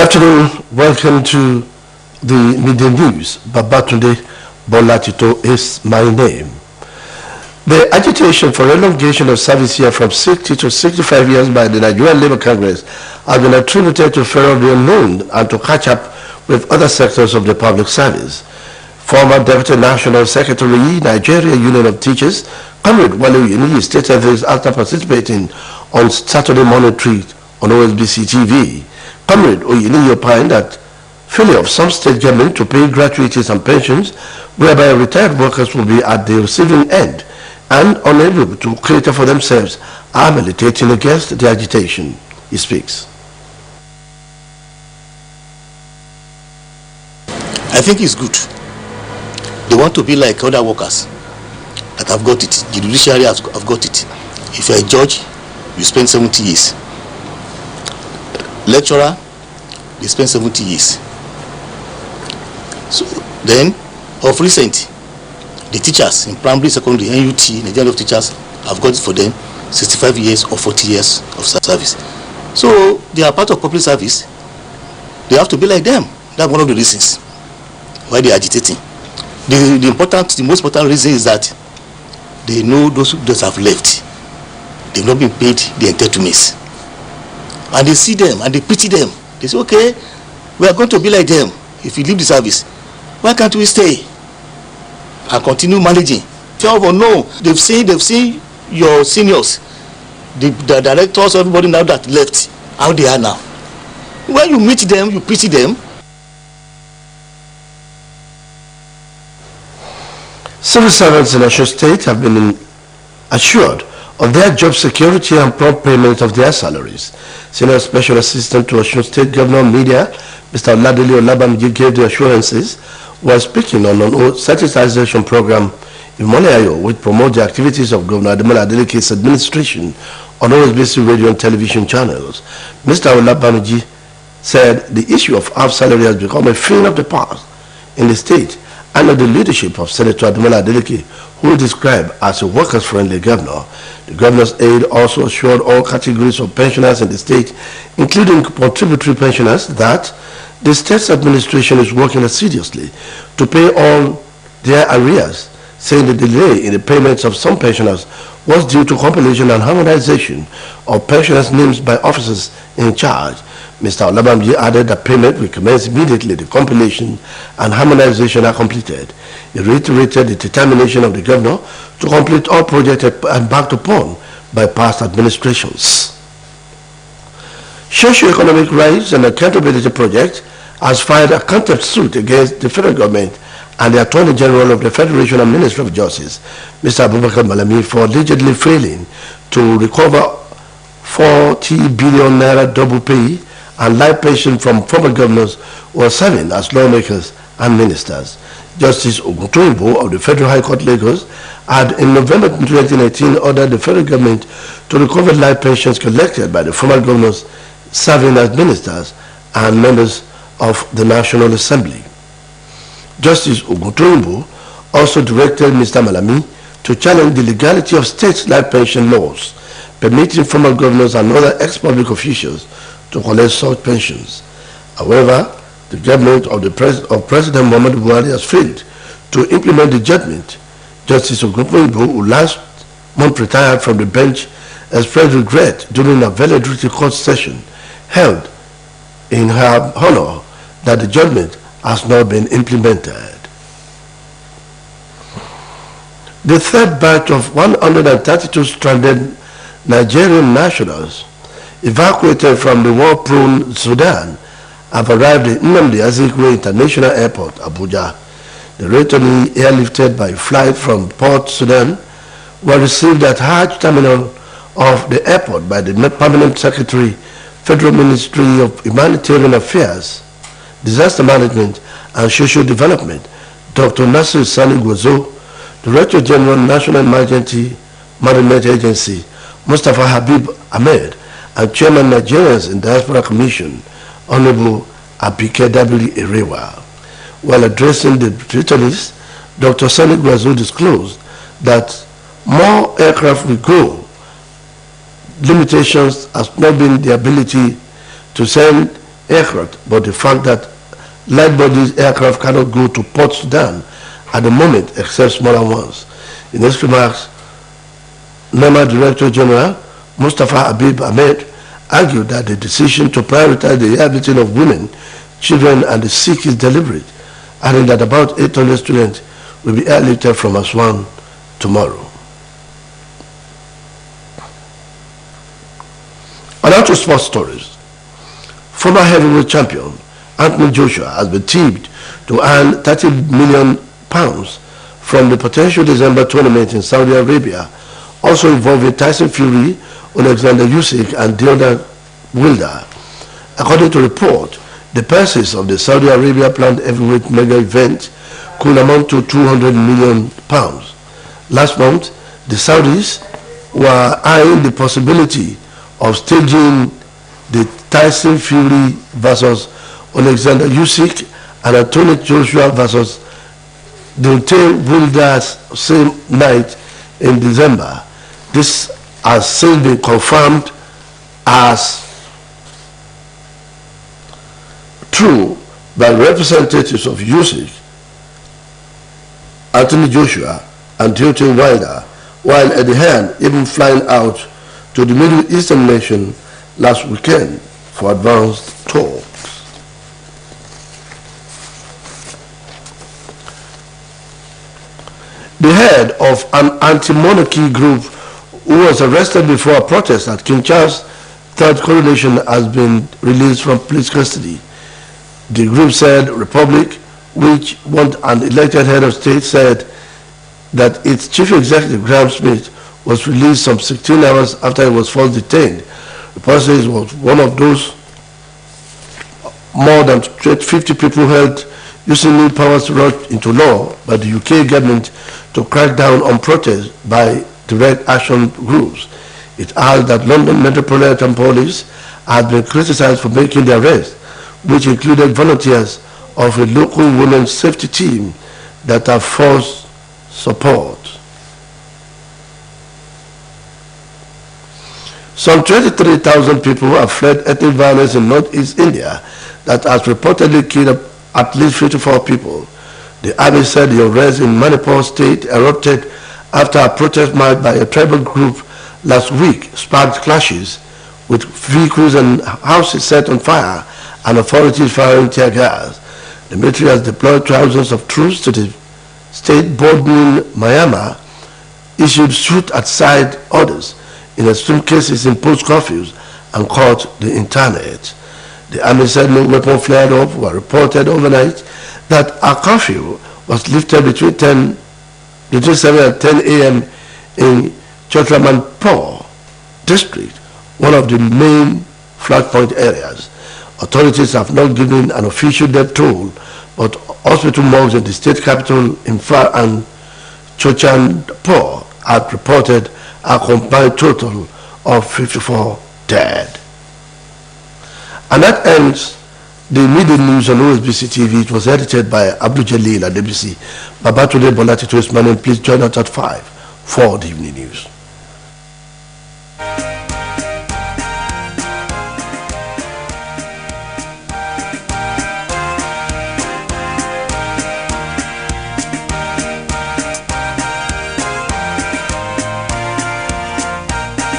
afternoon. Welcome to the midday news. Babatunde Bolatito is my name. The agitation for elongation of service year from 60 to 65 years by the Nigerian Labour Congress has been attributed to fear of the unknown and to catch up with other sectors of the public service. Former Deputy National Secretary, Nigeria Union of Teachers, Comrade Wale Oyeniyi stated this after participating on Saturday morning treat on OSBC TV. Comrade Oyeniyi opined that failure of some state government to pay gratuities and pensions, whereby retired workers will be at the receiving end and unable to cater for themselves, are militating against the agitation. He speaks. I think it's good. They want to be like other workers that have got it. The judiciary have got it. If you're a judge, you spend 70 years. Lecturer, they spend 70 years. So then, of recent, the teachers in primary, secondary, NUT, Nigerian of Teachers, have got it for them 65 years or 40 years of service. So they are part of public service. They have to be like them. That's one of the reasons why they are agitating. The most important reason is that they know those who have left. They've not been paid the entitlements. And they see them and they pity them. They say, okay, we are going to be like them. If you leave the service, why can't we stay and continue managing? No, they've seen your seniors, the directors, everybody now that left, how they are now. When you meet them, you pity them. Civil servants in Osun State have been assured of their job security and prompt payment of their salaries. Senior Special Assistant to Osun State Governor Media, Mr. Oladele Olabamiji, gave the assurances while speaking on an sensitization program in Moleayo, which promotes the activities of Governor Ademola Adeleke's administration on OSBC radio and television channels. Mr. Olabamiji said the issue of half salary has become a thing of the past in the state under the leadership of Senator Ademola Adeleke, who he described as a workers-friendly governor. The governor's aide also assured all categories of pensioners in the state, including contributory pensioners, that the state's administration is working assiduously to pay all their arrears, saying the delay in the payments of some pensioners was due to compilation and harmonization of pensioners' names by officers in charge. Mr. Olabamiji added that payment will commence immediately the compilation and harmonization are completed. He reiterated the determination of the governor to complete all projects embarked upon by past administrations. Socio-Economic Rights and Accountability Project has filed a contempt suit against the federal government and the Attorney General of the Federation and Ministry of Justice, Mr. Abubakar Malami, for allegedly failing to recover 40 billion naira double pay and life pension from former governors who are serving as lawmakers and ministers. Justice Oguntoyinbo of the Federal High Court Lagos had in November 2019 ordered the federal government to recover life pensions collected by the former governors serving as ministers and members of the National Assembly. Justice Oguntoyinbo also directed Mr. Malami to challenge the legality of state life pension laws permitting former governors and other ex-public officials to collect such pensions. However, the government of President Muhammadu Buhari has failed to implement the judgment. Justice Oguntoyinbo, who last month retired from the bench, expressed regret during a valedictory court session held in her honor that the judgment has not been implemented. The third batch of 132 stranded Nigerian nationals evacuated from the war-prone Sudan have arrived at Nnamdi Azikiwe International Airport, Abuja. The returnee airlifted by flight from Port Sudan were received at Hajj Terminal of the airport by the Permanent Secretary, Federal Ministry of Humanitarian Affairs, Disaster Management and Social Development, Dr. Nasir Sani Gwazo, Director General, National Emergency Management Agency, Mustafa Habib Ahmed, and Chairman Nigerians in Diaspora Commission, Honorable Abike W. Erewa. While addressing the returnees, Dr. Sani Gwazo disclosed that more aircraft will go. Limitations has not been the ability to send aircraft, but the fact that light-body aircraft cannot go to Port Sudan at the moment except smaller ones. In his remarks, NEMA Director General Mustafa Habib Ahmed argued that the decision to prioritize the rehabilitation of women, children and the sick is deliberate, adding that about 800 students will be airlifted from Aswan tomorrow. And now to sports stories. Former heavyweight champion Anthony Joshua has been tipped to earn £30 million from the potential December tournament in Saudi Arabia, also involving Tyson Fury, Alexander Usyk and Deontay Wilder. According to report, the purses of the Saudi Arabia planned heavyweight mega event could amount to £200 million. Last month, the Saudis were eyeing the possibility of staging the Tyson Fury versus Alexander Usyk and Anthony Joshua versus Deontay Wilder's same night in December. This has since been confirmed as true by representatives of Usyk, Anthony Joshua and Deontay Wilder, while Eddie Hearn even flying out to the Middle Eastern nation last weekend for advanced talks. The head of an anti-monarchy group who was arrested before a protest at King Charles III coronation has been released from police custody. The group said Republic, which want an elected head of state, said that its chief executive, Graham Smith, was released some 16 hours after he was first detained. The person was one of those more than 50 people held using new powers to rush into law by the UK government to crack down on protests by direct action groups. It adds that London Metropolitan Police had been criticized for making the arrest, which included volunteers of a local women's safety team that have forced support. Some 23,000 people have fled ethnic violence in northeast India that has reportedly killed at least 54 people. The army said the unrest in Manipur state erupted after a protest march by a tribal group last week sparked clashes with vehicles and houses set on fire and authorities firing tear gas. The military has deployed thousands of troops to the state bordering Myanmar, issued shoot-at-sight orders in extreme cases, imposed curfews and cut the internet. The army said no weapon flared up were reported overnight, that a curfew was lifted between 7 and 10 a.m. in Chotramanpur district, one of the main flashpoint areas. Authorities have not given an official death toll, but hospital morgues in the state capital Imphal and Chochanpur have reported a combined total of 54 dead. And that ends the midday news on OSBC TV. It was edited by Abdul Jalil at ABC. Babatunde Bolatito is my name. Please join us at 5 for the evening news.